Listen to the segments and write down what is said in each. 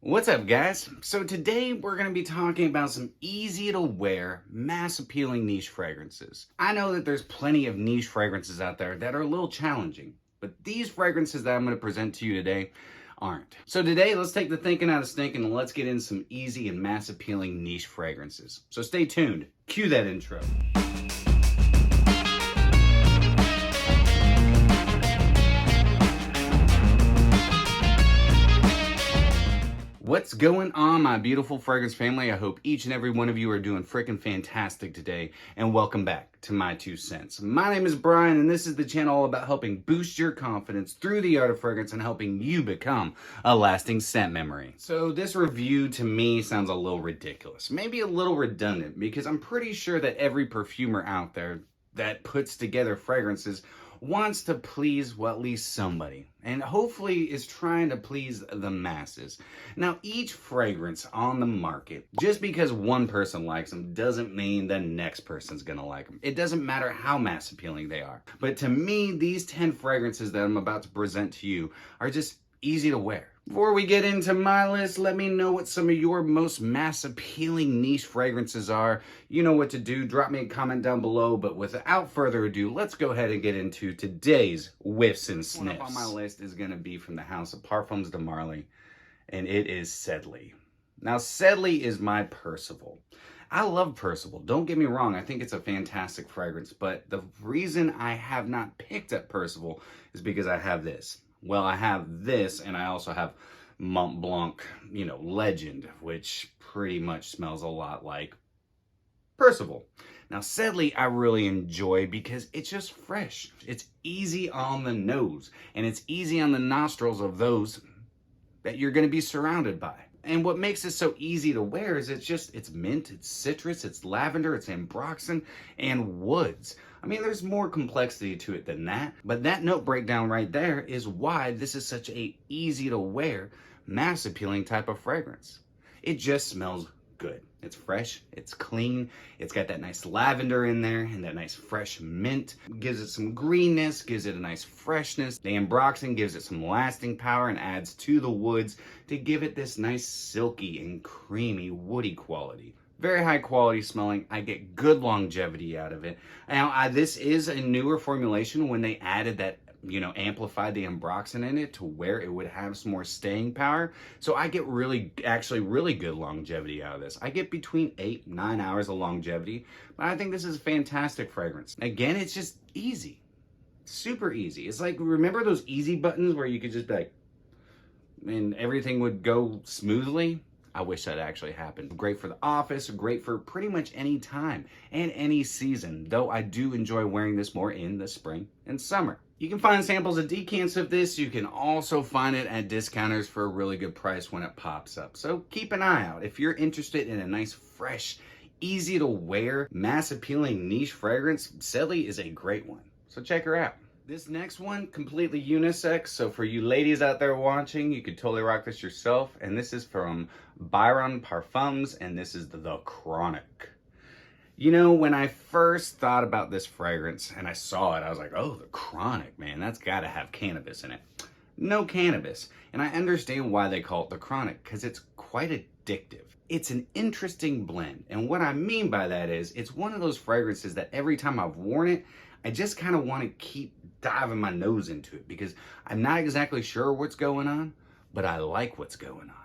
What's up, guys? So today we're going to be talking about some easy to wear, mass appealing niche fragrances. I know that there's plenty of niche fragrances out there that are a little challenging, but these fragrances that I'm going to present to you today aren't. So today, let's take the thinking out of stinking and let's get in some easy and mass appealing niche fragrances. So stay tuned. Cue that intro. What's going on, my beautiful fragrance family? I hope each and every one of you are doing freaking fantastic today, and welcome back to My2Scents. My name is Brian, and this is the channel all about helping boost your confidence through the art of fragrance and helping you become a lasting scent memory. So this review to me sounds a little ridiculous, maybe a little redundant, because I'm pretty sure that every perfumer out there that puts together fragrances wants to please, well, at least somebody, and hopefully is trying to please the masses. Now, each fragrance on the market, just because one person likes them doesn't mean the next person's gonna like them. It doesn't matter how mass appealing they are. But to me, these 10 fragrances that I'm about to present to you are just easy to wear. Before we get into my list, let me know what some of your most mass appealing niche fragrances are. You know what to do. Drop me a comment down below. But without further ado, let's go ahead and get into today's whiffs and sniffs. One up on my list is going to be from the house of Parfums de Marly, and it is Sedley. Now, Sedley is my Percival. I love Percival. Don't get me wrong. I think it's a fantastic fragrance. But the reason I have not picked up Percival is because I have this. Well, I have this, and I also have Mont Blanc, Legend, which pretty much smells a lot like Percival. Now, Sedley, I really enjoy because it's just fresh. It's easy on the nose, and it's easy on the nostrils of those that you're going to be surrounded by. And what makes it so easy to wear is it's mint, it's citrus, it's lavender, it's ambroxan, and woods. I mean, there's more complexity to it than that, but that note breakdown right there is why this is such a easy to wear, mass appealing type of fragrance. It just smells good. It's fresh, it's clean, it's got that nice lavender in there and that nice fresh mint. Gives it some greenness, gives it a nice freshness. The ambroxan gives it some lasting power and adds to the woods to give it this nice silky and creamy woody quality. Very high quality smelling. I get good longevity out of it. Now, this is a newer formulation when they added that, amplified the ambroxan in it to where it would have some more staying power. So I get really good longevity out of this. I get between 8-9 hours of longevity, but I think this is a fantastic fragrance. Again, it's just easy. Super easy. It's like, remember those easy buttons where you could just be like, and everything would go smoothly? I wish that actually happened. Great for the office, great for pretty much any time and any season, though I do enjoy wearing this more in the spring and summer. You can find samples of decants of this. You can also find it at discounters for a really good price when it pops up. So keep an eye out. If you're interested in a nice, fresh, easy to wear, mass appealing niche fragrance, Sedley is a great one. So check her out. This next one, completely unisex, so for you ladies out there watching, you could totally rock this yourself. And this is from Byron Parfums, and this is the Chronic. When I first thought about this fragrance and I saw it, I was like, oh, the Chronic, man, that's gotta have cannabis in it. No cannabis. And I understand why they call it the Chronic, because it's quite addictive. It's an interesting blend. And what I mean by that is, it's one of those fragrances that every time I've worn it, I just kind of want to keep diving my nose into it because I'm not exactly sure what's going on, but I like what's going on.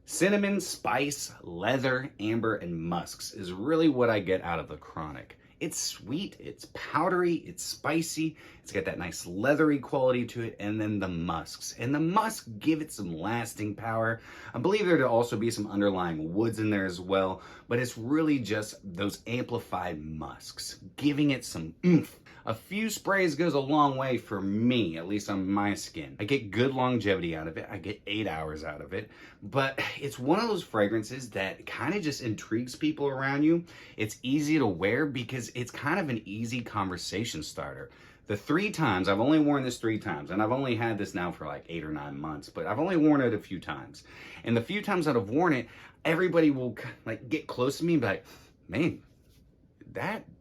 Cinnamon, spice, leather, amber, and musks is really what I get out of the Chronic. It's sweet, it's powdery, it's spicy, it's got that nice leathery quality to it, and then the musks. And the musks give it some lasting power. I believe there to also be some underlying woods in there as well, but it's really just those amplified musks, giving it some oomph. A few sprays goes a long way for me, at least on my skin. I get good longevity out of it. I get 8 hours out of it. But it's one of those fragrances that kind of just intrigues people around you. It's easy to wear because it's kind of an easy conversation starter. The 3 times, I've only worn this 3 times, and I've only had this now for like 8 or 9 months, but I've only worn it a few times. And the few times that I've worn it, everybody will like get close to me and be like, man,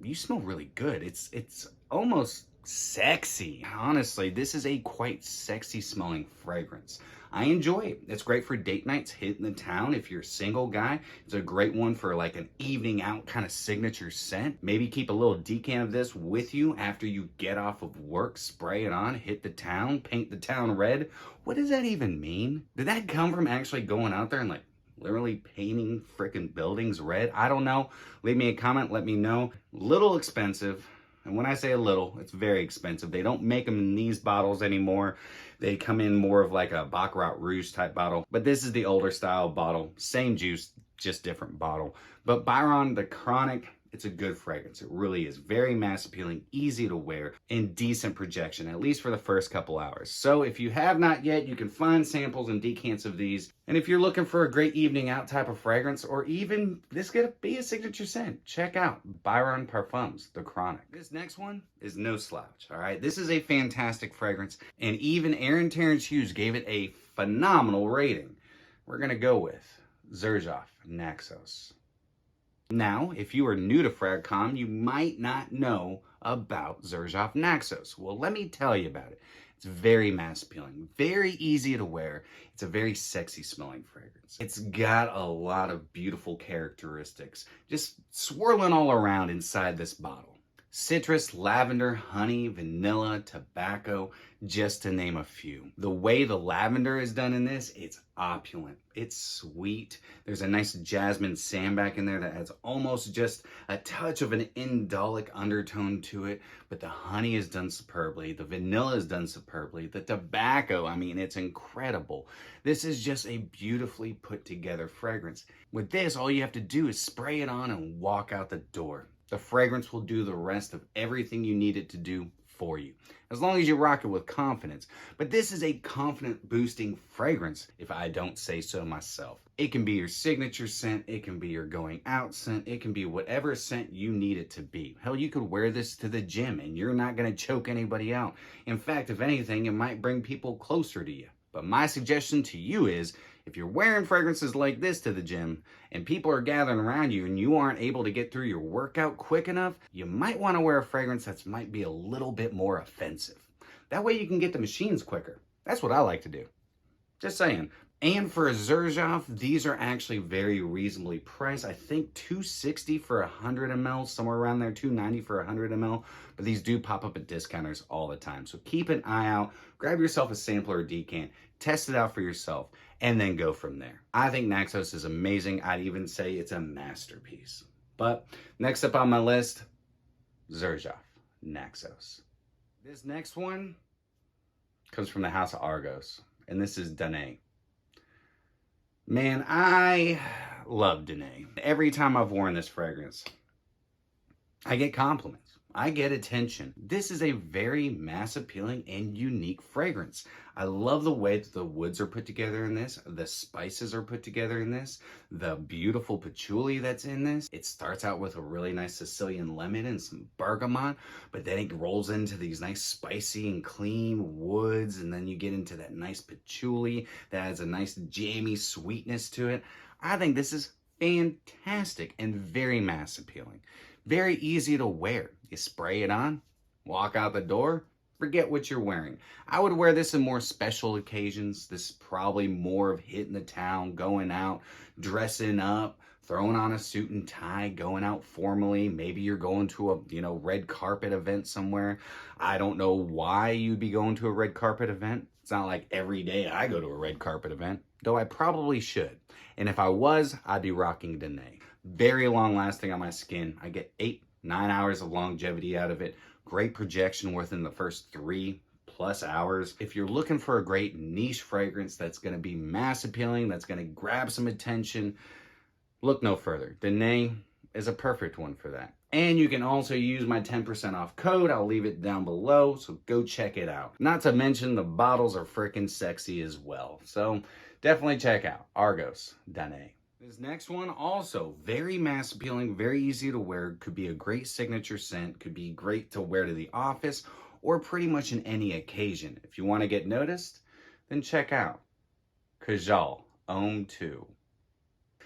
you smell really good. It's almost sexy. Honestly, this is a quite sexy smelling fragrance. I enjoy it. It's great for date nights, hitting the town. If you're a single guy, it's a great one for like an evening out kind of signature scent. Maybe keep a little decant of this with you after you get off of work, spray it on, hit the town, paint the town red. What does that even mean? Did that come from actually going out there and like literally painting freaking buildings red? I don't know. Leave me a comment, let me know. Little expensive. And when I say a little, it's very expensive. They don't make them in these bottles anymore. They come in more of like a Baccarat Rouge type bottle. But this is the older style bottle. Same juice, just different bottle. But Byron, the Chronic, it's a good fragrance. It really is. Very mass appealing, easy to wear, and decent projection, at least for the first couple hours. So if you have not yet, you can find samples and decants of these. And if you're looking for a great evening out type of fragrance, or even this could be a signature scent, check out Byron Parfums, the Chronic. This next one is no slouch, all right? This is a fantastic fragrance, and even Terence Hughes gave it a phenomenal rating. We're gonna go with XERJOFF NAXOS. Now, if you are new to FragCom, you might not know about XERJOFF NAXOS. Well, let me tell you about it. It's very mass appealing, very easy to wear. It's a very sexy smelling fragrance. It's got a lot of beautiful characteristics just swirling all around inside this bottle. Citrus, lavender, honey, vanilla, tobacco, just to name a few. The way the lavender is done in this, it's opulent. It's sweet. There's a nice jasmine sambac in there that adds almost just a touch of an indolic undertone to it, but the honey is done superbly. The vanilla is done superbly. The tobacco, I mean, it's incredible. This is just a beautifully put together fragrance. With this, all you have to do is spray it on and walk out the door. The fragrance will do the rest of everything you need it to do for you, as long as you rock it with confidence. But this is a confident boosting fragrance, if I don't say so myself. It can be your signature scent, it can be your going out scent, it can be whatever scent you need it to be. Hell, you could wear this to the gym and you're not gonna choke anybody out. In fact, if anything, it might bring people closer to you. But my suggestion to you is, if you're wearing fragrances like this to the gym and people are gathering around you and you aren't able to get through your workout quick enough, you might want to wear a fragrance that might be a little bit more offensive. That way you can get the machines quicker. That's what I like to do. Just saying. And for a XERJOFF, these are actually very reasonably priced. I think $260 for 100 ml, somewhere around there, $290 for 100 ml. But these do pop up at discounters all the time. So keep an eye out, grab yourself a sampler or decant, test it out for yourself, and then go from there. I think NAXOS is amazing. I'd even say it's a masterpiece. But next up on my list, XERJOFF NAXOS. This next one comes from the house of Argos, and this is DANAE. Man, I love DANAE. Every time I've worn this fragrance, I get compliments. I get attention. This is a very mass appealing and unique fragrance. I love the way that the woods are put together in this, the spices are put together in this, the beautiful patchouli that's in this. It starts out with a really nice Sicilian lemon and some bergamot, but then it rolls into these nice spicy and clean woods, and then you get into that nice patchouli that adds a nice jammy sweetness to it. I think this is fantastic and very mass appealing. Very easy to wear. You spray it on, walk out the door, forget what you're wearing. I would wear this in more special occasions. This is probably more of hitting the town, going out, dressing up, throwing on a suit and tie, going out formally. Maybe you're going to a, red carpet event somewhere. I don't know why you'd be going to a red carpet event. It's not like every day I go to a red carpet event, though I probably should. And if I was, I'd be rocking DANAE. Very long lasting on my skin. I get 8-9 hours of longevity out of it. Great projection within the first 3+ hours. If you're looking for a great niche fragrance that's going to be mass appealing, that's going to grab some attention, look no further. DANAE is a perfect one for that. And you can also use my 10% off code. I'll leave it down below, so go check it out. Not to mention the bottles are freaking sexy as well. So definitely check out Argos DANAE. This next one, also very mass appealing, very easy to wear, could be a great signature scent, could be great to wear to the office, or pretty much in any occasion. If you want to get noticed, then check out Kajal Homme 2.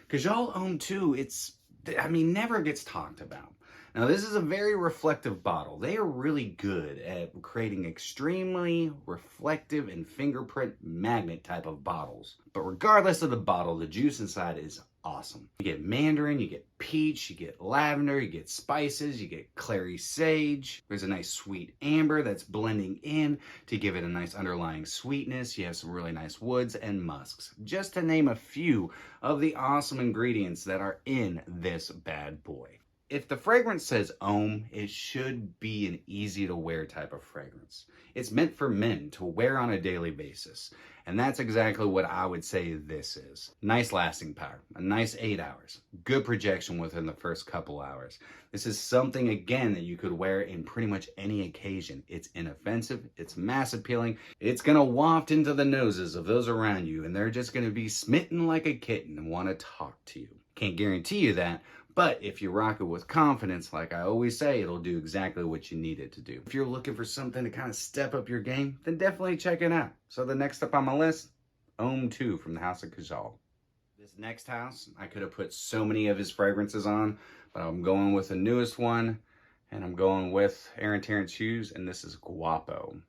Kajal Homme 2, it's I mean, never gets talked about. Now, this is a very reflective bottle. They are really good at creating extremely reflective and fingerprint magnet type of bottles. But regardless of the bottle, the juice inside is awesome. You get mandarin, you get peach, you get lavender, you get spices, you get clary sage. There's a nice sweet amber that's blending in to give it a nice underlying sweetness. You have some really nice woods and musks, just to name a few of the awesome ingredients that are in this bad boy. If the fragrance says Homme, it should be an easy to wear type of fragrance. It's meant for men to wear on a daily basis. And that's exactly what I would say this is. Nice lasting power, a nice 8 hours, good projection within the first couple hours. This is something, again, that you could wear in pretty much any occasion. It's inoffensive, it's mass appealing, it's gonna waft into the noses of those around you, and they're just gonna be smitten like a kitten and wanna talk to you. Can't guarantee you that, but if you rock it with confidence, like I always say, it'll do exactly what you need it to do. If you're looking for something to kind of step up your game, then definitely check it out. So the next up on my list, Homme 2 from the House of XERJOFF. This next house, I could have put so many of his fragrances on, but I'm going with the newest one, and I'm going with Terence Hughes, and this is GUAPO.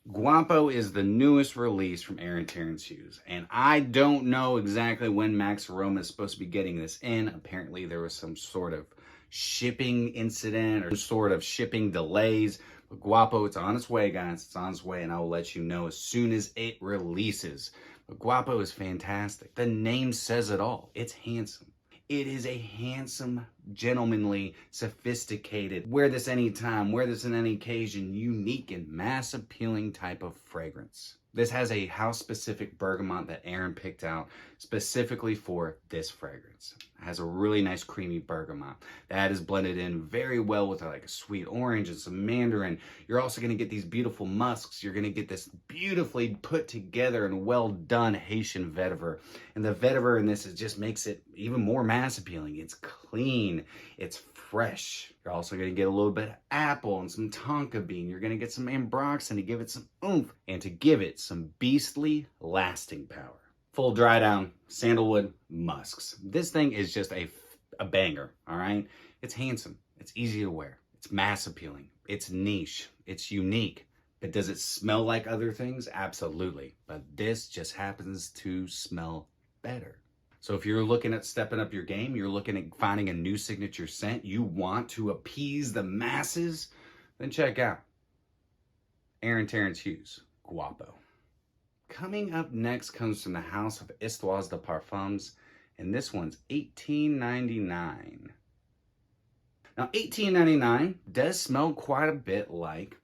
GUAPO is the newest release from Terence Hughes, and I don't know exactly when Max Aroma is supposed to be getting this in. Apparently there was some sort of shipping incident or sort of shipping delays. But GUAPO, it's on its way, guys. It's on its way, and I will let you know as soon as it releases. But GUAPO is fantastic. The name says it all. It's handsome. It is a handsome, gentlemanly, sophisticated, wear this anytime, wear this on any occasion, unique and mass appealing type of fragrance. This has a house-specific bergamot that Aaron picked out specifically for this fragrance. It has a really nice creamy bergamot that is blended in very well with like a sweet orange and some mandarin. You're also going to get these beautiful musks. You're going to get this beautifully put together and well done Haitian vetiver. And the vetiver in this just makes it even more mass appealing. It's clean. It's fresh. You're also going to get a little bit of apple and some tonka bean. You're going to get some ambroxan to give it some oomph and to give it some beastly lasting power. Full dry down, sandalwood, musks. This thing is just a banger, all right? It's handsome. It's easy to wear. It's mass appealing. It's niche. It's unique. But does it smell like other things? Absolutely. But this just happens to smell better. So if you're looking at stepping up your game, you're looking at finding a new signature scent, you want to appease the masses, then check out Terence Hughes, GUAPO. Coming up next comes from the house of HISTOIRES de PARFUMS, and this one's $18.99. Now, $18.99 does smell quite a bit like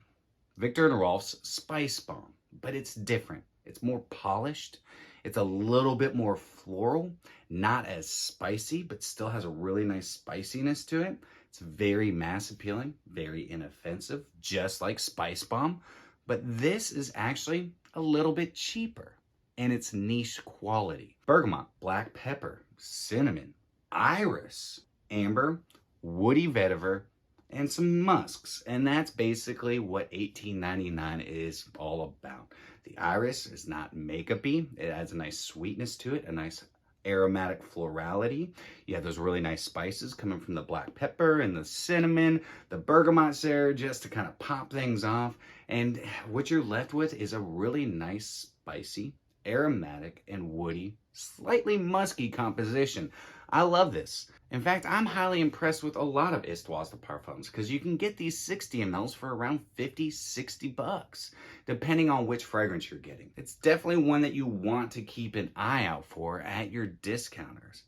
Viktor & Rolf's Spice Bomb, but it's different. It's more polished. It's a little bit more floral, not as spicy, but still has a really nice spiciness to it. It's very mass appealing, very inoffensive, just like Spice Bomb. But this is actually a little bit cheaper, and it's niche quality. Bergamot, black pepper, cinnamon, iris, amber, woody vetiver, and some musks. And that's basically what $18.99 is all about. The iris is not makeup-y. It adds a nice sweetness to it, a nice aromatic florality. You have those really nice spices coming from the black pepper and the cinnamon, the bergamot's there just to kind of pop things off. And what you're left with is a really nice, spicy, aromatic, and woody, slightly musky composition. I love this. In fact, I'm highly impressed with a lot of HISTOIRES de PARFUMS because you can get these 60 mLs for around 50, 60 bucks, depending on which fragrance you're getting. It's definitely one that you want to keep an eye out for at your discounters.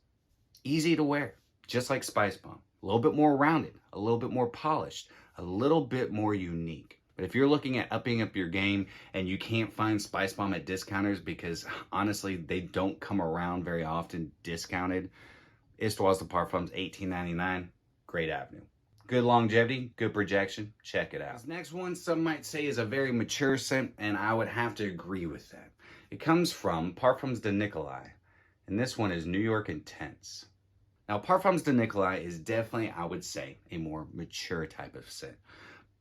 Easy to wear, just like Spice Bomb. A little bit more rounded, a little bit more polished, a little bit more unique. But if you're looking at upping up your game and you can't find Spice Bomb at discounters because honestly, they don't come around very often discounted, HISTOIRES de PARFUMS, $18.99, great avenue. Good longevity, good projection, check it out. This next one, some might say is a very mature scent, and I would have to agree with that. It comes from Parfums de Nicolai, and this one is New York Intense. Now, Parfums de Nicolai is definitely, I would say, a more mature type of scent.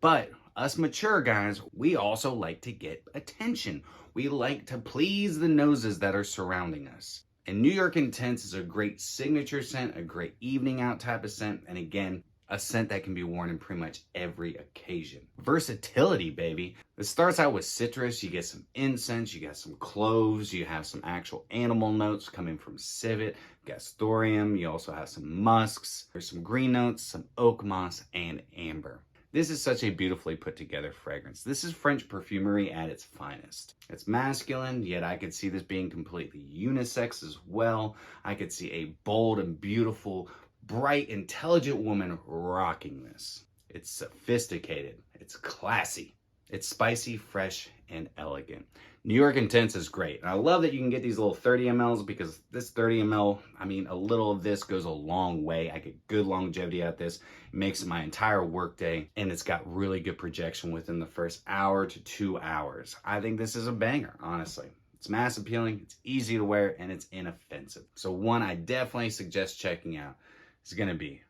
But us mature guys, we also like to get attention. We like to please the noses that are surrounding us. And New York Intense is a great signature scent, a great evening out type of scent, and again, a scent that can be worn in pretty much every occasion. Versatility, baby. It starts out with citrus. You get some incense, you got some cloves, you have some actual animal notes coming from civet, gastorium, you also have some musks, there's some green notes, some oak moss, and amber. This is such a beautifully put together fragrance. This is French perfumery at its finest. It's masculine, yet I could see this being completely unisex as well. I could see a bold and beautiful, bright, intelligent woman rocking this. It's sophisticated, it's classy, it's spicy, fresh, and elegant. New York Intense is great. And I love that you can get these little 30 mLs because this 30 ml, I mean, a little of this goes a long way. I get good longevity out of this. It makes it my entire workday, and it's got really good projection within the first hour to 2 hours. I think this is a banger, honestly. It's mass appealing, it's easy to wear, and it's inoffensive. So one I definitely suggest checking out is gonna be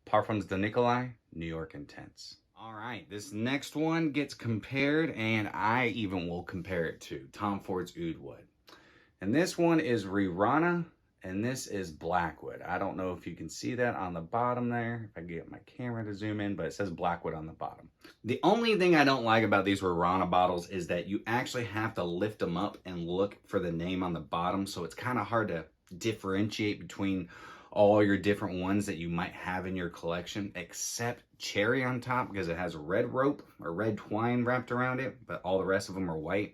Parfums de Nicolai, New York Intense. All right, this next one gets compared, and I even will compare it to Tom Ford's Oud Wood. And this one is Rihanna, and this is Blackwood. I don't know if you can see that on the bottom there, if I get my camera to zoom in, but it says Blackwood on the bottom. The only thing I don't like about these Rihanna bottles is that you actually have to lift them up and look for the name on the bottom, so it's kind of hard to differentiate between all your different ones that you might have in your collection, except Cherry on top because it has a red rope or red twine wrapped around it, but all the rest of them are white.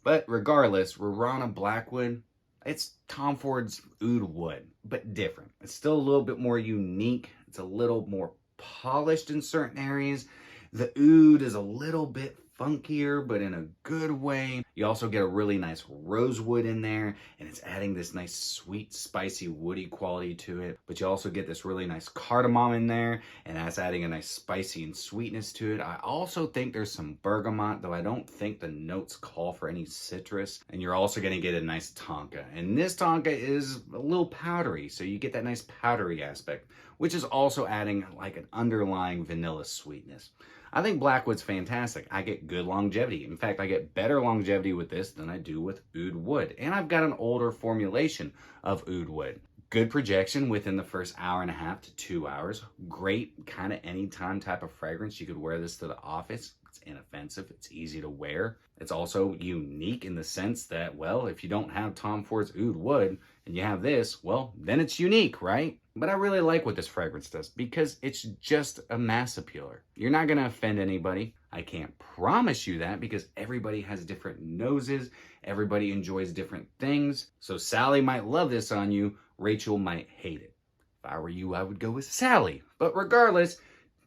But regardless, Rihanna Blackwood, it's Tom Ford's Oud Wood, but different. It's still a little bit more unique. It's a little more polished in certain areas. The Oud is a little bit funkier, but in a good way. You also get a really nice rosewood in there, and it's adding this nice sweet, spicy, woody quality to it. But you also get this really nice cardamom in there, and that's adding a nice spicy and sweetness to it. I also think there's some bergamot, though I don't think the notes call for any citrus. And you're also gonna get a nice tonka. And this tonka is a little powdery, so you get that nice powdery aspect, which is also adding like an underlying vanilla sweetness. I think Blackwood's fantastic. I get good longevity. In fact, I get better longevity with this than I do with Oud Wood. And I've got an older formulation of Oud Wood. Good projection within the first hour and a half to 2 hours. Great kind of anytime type of fragrance. You could wear this to the office. It's inoffensive. It's easy to wear. It's also unique in the sense that, well, if you don't have Tom Ford's Oud Wood and you have this, well, then it's unique, right? But I really like what this fragrance does because it's just a mass appealer. You're not going to offend anybody. I can't promise you that because everybody has different noses. Everybody enjoys different things. So Sally might love this on you. Rachel might hate it. If I were you, I would go with Sally. But regardless,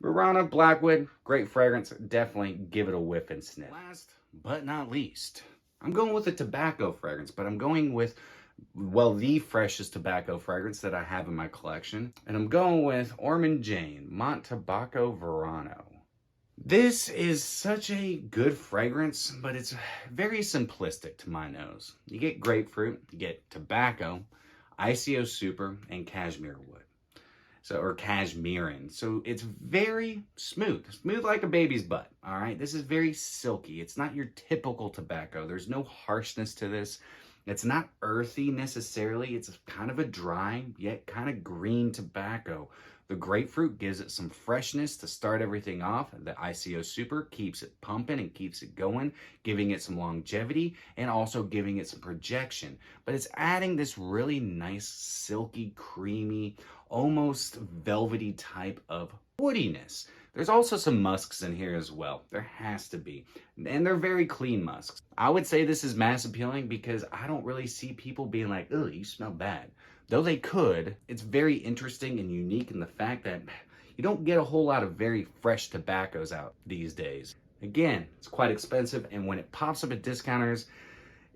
Rihanna Blackwood, great fragrance. Definitely give it a whiff and sniff. Last but not least, I'm going with a tobacco fragrance, but I'm going with, well, the freshest tobacco fragrance that I have in my collection. And I'm going with Ormond Jane Mont Tobacco Verano. This is such a good fragrance, but it's very simplistic to my nose. You get grapefruit, you get tobacco, ICO Super, and cashmere wood. Or cashmerean. So it's very smooth like a baby's butt. All right, this is very silky. It's not your typical tobacco. There's no harshness to this. It's not earthy necessarily. It's kind of a dry yet kind of green tobacco. The grapefruit gives it some freshness to start everything off. The ICO Super keeps it pumping and keeps it going, giving it some longevity and also giving it some projection. But it's adding this really nice, silky, creamy, almost velvety type of woodiness. There's also some musks in here as well. There has to be. And they're very clean musks. I would say this is mass appealing because I don't really see people being like, oh, you smell bad. Though they could, it's very interesting and unique in the fact that you don't get a whole lot of very fresh tobaccos out these days. Again, it's quite expensive, and when it pops up at discounters,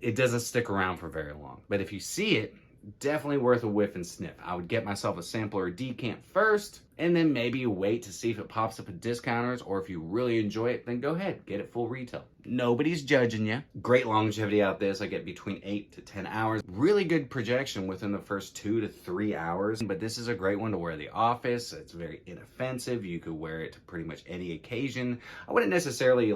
it doesn't stick around for very long. But if you see it, definitely worth a whiff and sniff. I would get myself a sample or a decant first, and then maybe wait to see if it pops up at discounters, or if you really enjoy it, then go ahead, get it full retail. Nobody's judging you. Great longevity out this. I get between 8 to 10 hours. Really good projection within the first 2 to 3 hours, but this is a great one to wear at the office. It's very inoffensive. You could wear it to pretty much any occasion. I wouldn't necessarily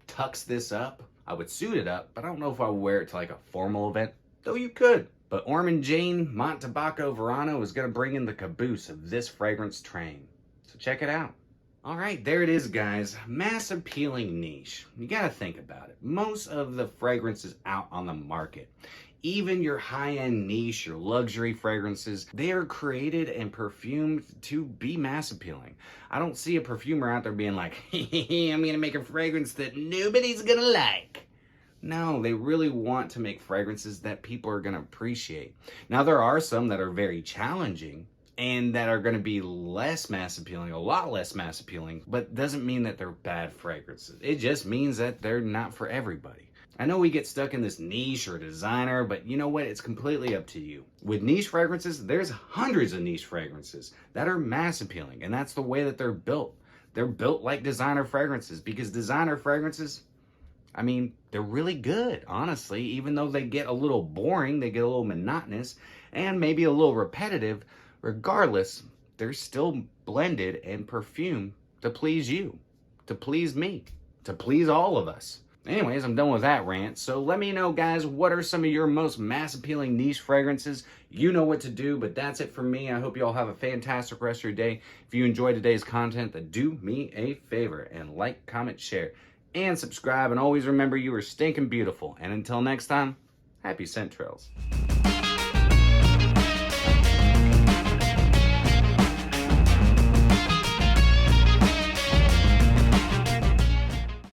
tux this up. I would suit it up, but I don't know if I would wear it to like a formal event. Though you could, But Ormond Jane Mont Tobacco Verano is going to bring in the caboose of this fragrance train. So check it out. All right, there it is, guys. Mass appealing niche. You got to think about it. Most of the fragrances out on the market, even your high-end niche, your luxury fragrances, they are created and perfumed to be mass appealing. I don't see a perfumer out there being like, I'm going to make a fragrance that nobody's going to like. No, they really want to make fragrances that people are going to appreciate. Now, there are some that are very challenging and that are going to be less mass appealing, a lot less mass appealing, but doesn't mean that they're bad fragrances. It just means that they're not for everybody. I know we get stuck in this niche or designer, but you know what? It's completely up to you. With niche fragrances, there's hundreds of niche fragrances that are mass appealing, and that's the way that they're built. They're built like designer fragrances because designer fragrances, I mean, they're really good, honestly, even though they get a little boring, they get a little monotonous, and maybe a little repetitive. Regardless, they're still blended and perfumed to please you, to please me, to please all of us. Anyways, I'm done with that rant. So let me know, guys, what are some of your most mass appealing niche fragrances? You know what to do, but that's it for me. I hope you all have a fantastic rest of your day. If you enjoyed today's content, then do me a favor and like, comment, share, and subscribe. And always remember, you are stinking beautiful. And until next time, happy scent trails.